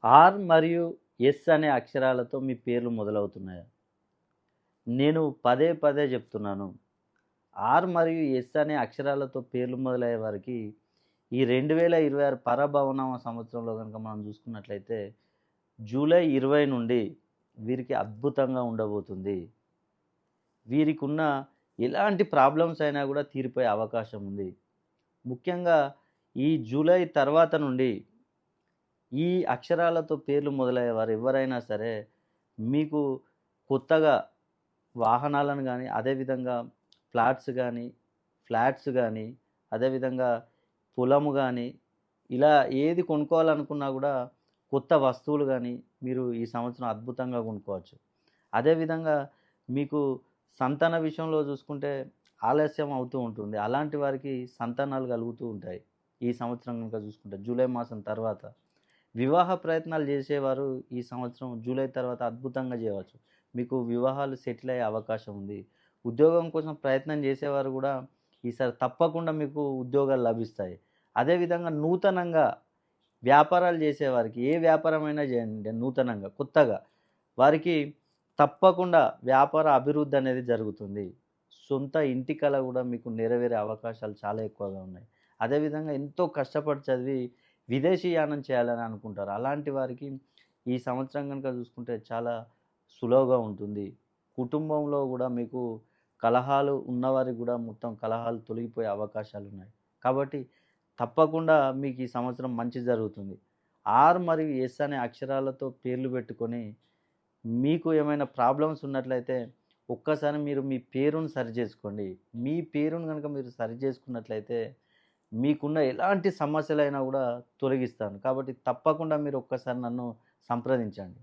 Are మరియు yes అనే అక్షరాలతో మీ పేర్లు మొదలవుతున్నాయా? నేను పదే పదే చెప్తున్నాను. ఆర్ మరియు ఎస్ అనే అక్షరాలతో పేర్లు మొదలయ్యే వారికి ఈ 2026 పరభవనామ సంవత్సరంలో గనుక మనం చూసుకున్నట్లయితే జూలై 20 నుండి వీరికి అద్భుతంగా ఉండబోతుంది. వీరికున్న ఎలాంటి ప్రాబ్లమ్స్ అయినా కూడా తీరిపోయే అవకాశం ఉంది. ముఖ్యంగా ఈ జూలై తర్వాత నుండి ఈ అక్షరాలతో పేర్లు మొదలయ్యేవారు ఎవరైనా సరే మీకు కొత్తగా వాహనాలను గానీ, అదేవిధంగా ఫ్లాట్స్ గానీ, అదేవిధంగా పొలము గానీ, ఇలా ఏది కొనుక్కోవాలనుకున్నా గూడా కొత్త వస్తువులు గానీ, మీరు ఈ సంవత్సరం అద్భుతంగా కొనుక్కోవచ్చు. అదేవిధంగా మీకు సంతాన విషయంలో చూసుకుంటే ఆలస్యం అవుతూ ఉంటుంది. అలాంటి వారికి సంతానాలు కలుగుతూ ఉంటాయి. ఈ సంవత్సరం గనుక చూసుకుంటే జూలై మాసం తర్వాత. వివాహ ప్రయత్నాలు చేసేవారు ఈ సంవత్సరం జూలై తర్వాత అద్భుతంగా చేయవచ్చు. మీకు వివాహాలు సెటిల్ అయ్యే అవకాశం ఉంది. ఉద్యోగం కోసం ప్రయత్నం చేసేవారు కూడా ఈసారి తప్పకుండా మీకు ఉద్యోగాలు లభిస్తాయి. అదేవిధంగా నూతనంగా వ్యాపారాలు చేసేవారికి ఏ వ్యాపారమైనా చేయండి నూతనంగా, కొత్తగా వారికి తప్పకుండా వ్యాపార అభివృద్ధి అనేది జరుగుతుంది. సొంత ఇంటి కల కూడా మీకు నెరవేరే అవకాశాలు చాలా ఎక్కువగా ఉన్నాయి. అదేవిధంగా ఎంతో కష్టపడి చదివి విదేశీ యానం చేయాలని అనుకుంటారు. అలాంటి వారికి ఈ సంవత్సరం గనుక చూసుకుంటే చాలా సులువుగా ఉంటుంది. కుటుంబంలో గూడా మీకు కలహాలు ఉన్నవారికి గూడా మొత్తం కలహాలు తొలగిపోయే అవకాశాలున్నాయి. కాబట్టి తప్పకుండా మీకు ఈ సంవత్సరం మంచి జరుగుతుంది. ఆర్ మరియు ఎస్ అనే అక్షరాలతో పేర్లు పెట్టుకొని మీకు ఏమైనా ప్రాబ్లమ్స్ ఉన్నట్లయితే ఒక్కసారి మీరు మీ పేరును సరిచేసుకోండి. మీ పేరును గనుక మీరు సరిచేసుకున్నట్లయితే మీకున్న ఎలాంటి సమస్యలైనా గూడా తొలగిస్తాను. కాబట్టి తప్పకుండా మీరు ఒక్కసారి నన్ను సంప్రదించండి.